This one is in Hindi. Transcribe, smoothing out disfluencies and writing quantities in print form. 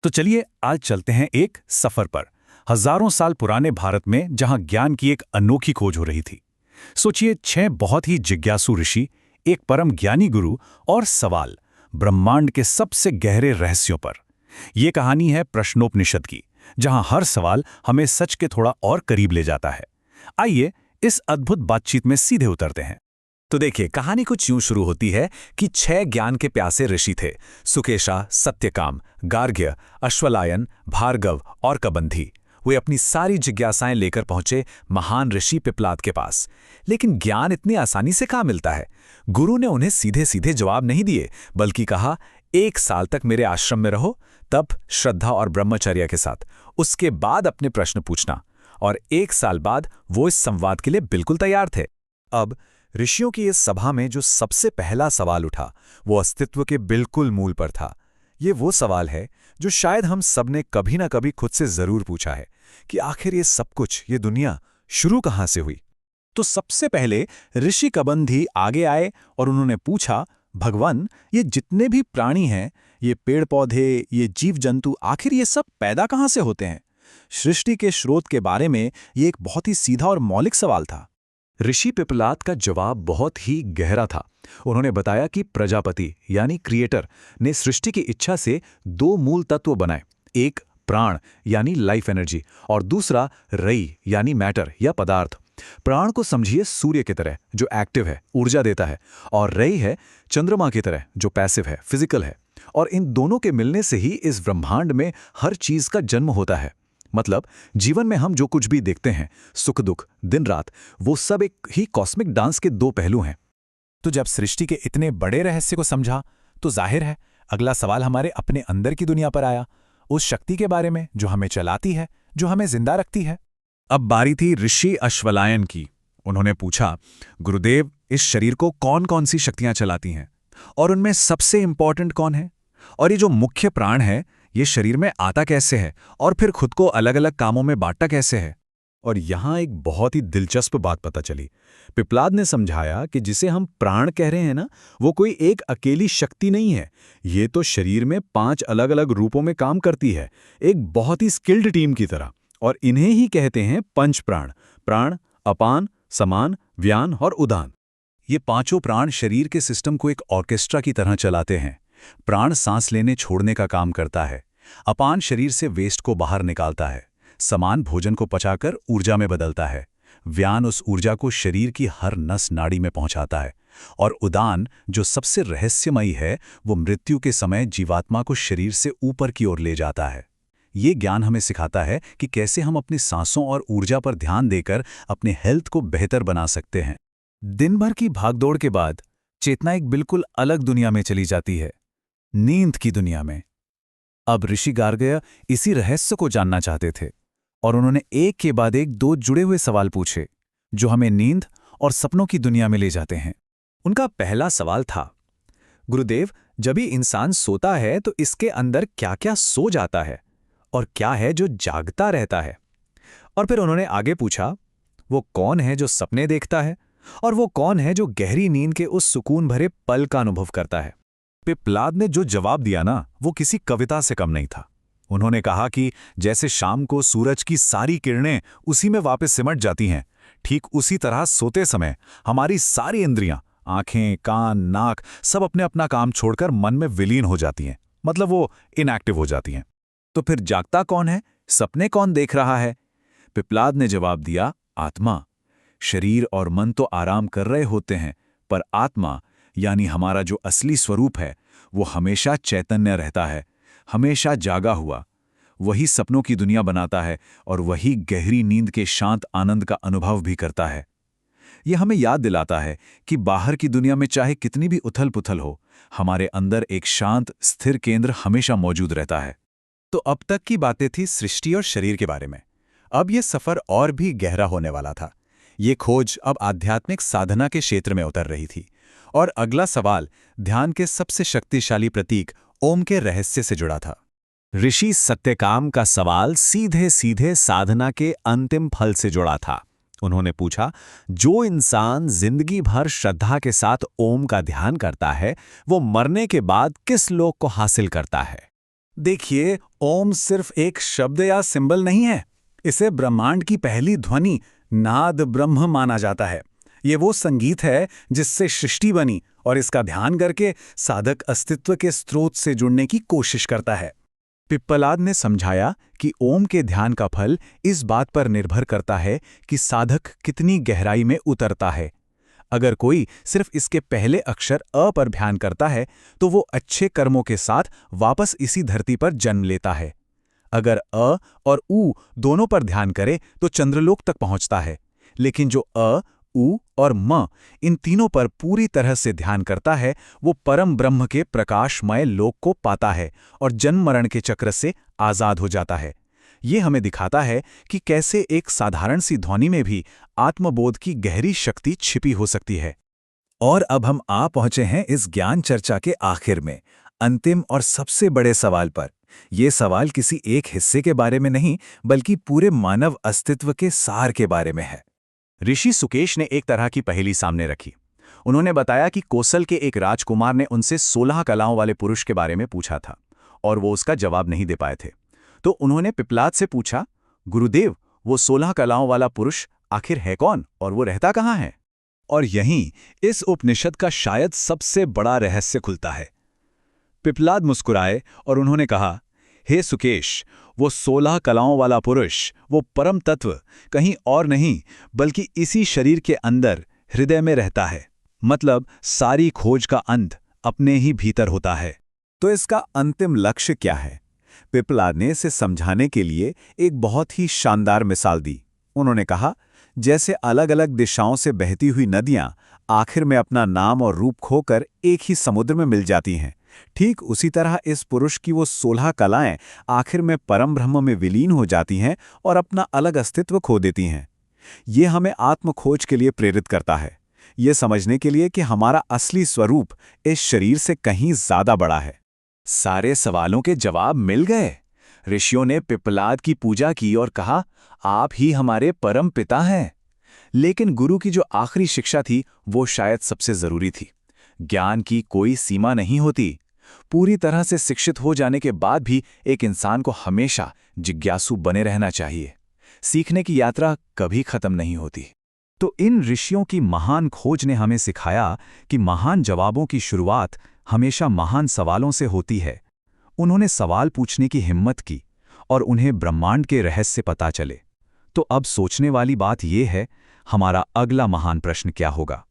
तो चलिए आज चलते हैं एक सफर पर, हजारों साल पुराने भारत में जहां ज्ञान की एक अनोखी खोज हो रही थी। सोचिए 6 बहुत ही जिज्ञासु ऋषि, एक परम ज्ञानी गुरु और सवाल ब्रह्मांड के सबसे गहरे रहस्यों पर। ये कहानी है प्रश्नोपनिषद की, जहां हर सवाल हमें सच के थोड़ा और करीब ले जाता है। आइए इस अद्भुत बातचीत में सीधे उतरते हैं। तो देखिए, कहानी कुछ यूं शुरू होती है कि 6 ज्ञान के प्यासे ऋषि थे। सुकेशा, सत्यकाम, गार्ग्य, अश्वलायन, भार्गव और कबंधी। वे अपनी सारी जिज्ञासाएं लेकर पहुंचे महान ऋषि पिप्लाद के पास। लेकिन ज्ञान इतनी आसानी से कहाँ मिलता है? गुरु ने उन्हें सीधे सीधे जवाब नहीं दिए, बल्कि कहा, 1 साल तक मेरे आश्रम में रहो, तप, श्रद्धा और ब्रह्मचर्य के साथ। उसके बाद अपने प्रश्न पूछना। और 1 साल बाद वो इस संवाद के लिए बिल्कुल तैयार थे। अब ऋषियों की इस सभा में जो सबसे पहला सवाल उठा, वो अस्तित्व के बिल्कुल मूल पर था। ये वो सवाल है जो शायद हम सब ने कभी ना कभी खुद से जरूर पूछा है कि आखिर ये सब कुछ, ये दुनिया शुरू कहाँ से हुई। तो सबसे पहले ऋषि कबंधी आगे आए और उन्होंने पूछा, भगवान, ये जितने भी प्राणी हैं, ये पेड़ पौधे, ये जीव जंतु, आखिर ये सब पैदा कहाँ से होते हैं? सृष्टि के स्रोत के बारे में ये एक बहुत ही सीधा और मौलिक सवाल था। ऋषि पिप्लाद का जवाब बहुत ही गहरा था। उन्होंने बताया कि प्रजापति यानी क्रिएटर ने सृष्टि की इच्छा से 2 मूल तत्व बनाए, एक प्राण यानी लाइफ एनर्जी और दूसरा रई यानी मैटर या पदार्थ। प्राण को समझिए सूर्य की तरह जो एक्टिव है, ऊर्जा देता है, और रई है चंद्रमा की तरह जो पैसिव है, फिजिकल है। और इन दोनों के मिलने से ही इस ब्रह्मांड में हर चीज का जन्म होता है। मतलब जीवन में हम जो कुछ भी देखते हैं, सुख दुख, दिन रात, वो सब एक ही कॉस्मिक डांस के 2 पहलू हैं। तो जब सृष्टि के इतने बड़े रहस्य को समझा, तो जाहिर है अगला सवाल हमारे अपने अंदर की दुनिया पर आया, उस शक्ति के बारे में जो हमें चलाती है, जो हमें जिंदा रखती है। अब बारी थी ऋषि अश्वलायन की। उन्होंने पूछा, गुरुदेव, इस शरीर को कौन कौन सी शक्तियां चलाती हैं और उनमें सबसे इंपॉर्टेंट कौन है? और ये जो मुख्य प्राण है, ये शरीर में आता कैसे है और फिर खुद को अलग अलग कामों में बांटता कैसे है? और यहां एक बहुत ही दिलचस्प बात पता चली। पिप्लाद ने समझाया कि जिसे हम प्राण कह रहे हैं ना, वो कोई एक अकेली शक्ति नहीं है। ये तो शरीर में 5 अलग अलग रूपों में काम करती है, एक बहुत ही स्किल्ड टीम की तरह। और इन्हें ही कहते हैं पंच प्राण: प्राण, अपान, समान, व्यान और उदान। ये पांचों प्राण शरीर के सिस्टम को एक ऑर्केस्ट्रा की तरह चलाते हैं। प्राण सांस लेने छोड़ने का काम करता है। अपान शरीर से वेस्ट को बाहर निकालता है। समान भोजन को पचाकर ऊर्जा में बदलता है। व्यान उस ऊर्जा को शरीर की हर नस नाड़ी में पहुंचाता है। और उदान, जो सबसे रहस्यमयी है, वो मृत्यु के समय जीवात्मा को शरीर से ऊपर की ओर ले जाता है। ये ज्ञान हमें सिखाता है कि कैसे हम अपनी सांसों और ऊर्जा पर ध्यान देकर अपने हेल्थ को बेहतर बना सकते हैं। दिन भर की भागदौड़ के बाद चेतना एक बिल्कुल अलग दुनिया में चली जाती है, नींद की दुनिया में। अब ऋषि गार्ग्य इसी रहस्य को जानना चाहते थे और उन्होंने एक के बाद एक 2 जुड़े हुए सवाल पूछे, जो हमें नींद और सपनों की दुनिया में ले जाते हैं। उनका पहला सवाल था, गुरुदेव, जब भी इंसान सोता है तो इसके अंदर क्या क्या सो जाता है और क्या है जो जागता रहता है? और फिर उन्होंने आगे पूछा, वो कौन है जो सपने देखता है और वो कौन है जो गहरी नींद के उस सुकून भरे पल का अनुभव करता है? पिप्लाद ने जो जवाब दिया ना, वो किसी कविता से कम नहीं था। उन्होंने कहा कि जैसे शाम को सूरज की सारी किरणें उसी में वापस सिमट जाती हैं, ठीक उसी तरह सोते समय हमारी सारी इंद्रियां, आंखें, कान, नाक, सब अपने अपना काम छोड़कर मन में विलीन हो जाती हैं। मतलब वो इनएक्टिव हो जाती हैं। तो फिर जागता कौन है? सपने कौन देख रहा है? पिप्लाद ने जवाब दिया, आत्मा। शरीर और मन तो आराम कर रहे होते हैं, पर आत्मा यानी हमारा जो असली स्वरूप है, वो हमेशा चैतन्य रहता है, हमेशा जागा हुआ। वही सपनों की दुनिया बनाता है और वही गहरी नींद के शांत आनंद का अनुभव भी करता है। यह हमें याद दिलाता है कि बाहर की दुनिया में चाहे कितनी भी उथल पुथल हो, हमारे अंदर एक शांत, स्थिर केंद्र हमेशा मौजूद रहता है। तो अब तक की बातें थी सृष्टि और शरीर के बारे में। अब यह सफर और भी गहरा होने वाला था। ये खोज अब आध्यात्मिक साधना के क्षेत्र में उतर रही थी। और अगला सवाल ध्यान के सबसे शक्तिशाली प्रतीक ओम के रहस्य से जुड़ा था। ऋषि सत्यकाम का सवाल सीधे सीधे साधना के अंतिम फल से जुड़ा था। उन्होंने पूछा, जो इंसान जिंदगी भर श्रद्धा के साथ ओम का ध्यान करता है, वो मरने के बाद किस लोक को हासिल करता है? देखिए, ओम सिर्फ एक शब्द या सिंबल नहीं है। इसे ब्रह्मांड की पहली ध्वनि, नाद ब्रह्म माना जाता है। ये वो संगीत है जिससे सृष्टि बनी, और इसका ध्यान करके साधक अस्तित्व के स्रोत से जुड़ने की कोशिश करता है। पिप्पलाद ने समझाया कि ओम के ध्यान का फल इस बात पर निर्भर करता है कि साधक कितनी गहराई में उतरता है। अगर कोई सिर्फ इसके पहले अक्षर अ पर ध्यान करता है तो वो अच्छे कर्मों के साथ वापस इसी धरती पर जन्म लेता है। अगर अ और उ दोनों पर ध्यान करे तो चंद्रलोक तक पहुंचता है। लेकिन जो अ, उ और म इन तीनों पर पूरी तरह से ध्यान करता है, वो परम ब्रह्म के प्रकाशमय लोक को पाता है और जन्म मरण के चक्र से आजाद हो जाता है। ये हमें दिखाता है कि कैसे एक साधारण सी ध्वनि में भी आत्मबोध की गहरी शक्ति छिपी हो सकती है। और अब हम आ पहुंचे हैं इस ज्ञान चर्चा के आखिर में, अंतिम और सबसे बड़े सवाल पर। ये सवाल किसी एक हिस्से के बारे में नहीं, बल्कि पूरे मानव अस्तित्व के सार के बारे में है। ऋषि सुकेश ने एक तरह की पहेली सामने रखी। उन्होंने बताया कि कोसल के एक राजकुमार ने उनसे 16 कलाओं वाले पुरुष के बारे में पूछा था, और वो उसका जवाब नहीं दे पाए थे। तो उन्होंने पिप्पलाद से पूछा, गुरुदेव, वो 16 कलाओं वाला पुरुष आखिर है कौन और वो रहता कहाँ है? और यहीं इस उपनिषद का शायद सबसे बड़ा रहस्य खुलता है। पिप्पलाद मुस्कुराए और उन्होंने कहा, हे सुकेश, वो 16 कलाओं वाला पुरुष, वो परम तत्व कहीं और नहीं बल्कि इसी शरीर के अंदर हृदय में रहता है। मतलब सारी खोज का अंत अपने ही भीतर होता है। तो इसका अंतिम लक्ष्य क्या है? पिप्पलाद ने इसे समझाने के लिए एक बहुत ही शानदार मिसाल दी। उन्होंने कहा, जैसे अलग अलग दिशाओं से बहती हुई नदियां आखिर में अपना नाम और रूप खोकर एक ही समुद्र में मिल जाती हैं, ठीक उसी तरह इस पुरुष की वो 16 कलाएं आखिर में परम ब्रह्म में विलीन हो जाती हैं और अपना अलग अस्तित्व खो देती हैं। ये हमें आत्मखोज के लिए प्रेरित करता है, ये समझने के लिए कि हमारा असली स्वरूप इस शरीर से कहीं ज्यादा बड़ा है। सारे सवालों के जवाब मिल गए। ऋषियों ने पिप्पलाद की पूजा की और कहा, आप ही हमारे परम पिता हैं। लेकिन गुरु की जो आखिरी शिक्षा थी वो शायद सबसे जरूरी थी। ज्ञान की कोई सीमा नहीं होती। पूरी तरह से शिक्षित हो जाने के बाद भी एक इंसान को हमेशा जिज्ञासु बने रहना चाहिए। सीखने की यात्रा कभी खत्म नहीं होती। तो इन ऋषियों की महान खोज ने हमें सिखाया कि महान जवाबों की शुरुआत हमेशा महान सवालों से होती है। उन्होंने सवाल पूछने की हिम्मत की और उन्हें ब्रह्मांड के रहस्य पता चले। तो अब सोचने वाली बात यह है, हमारा अगला महान प्रश्न क्या होगा?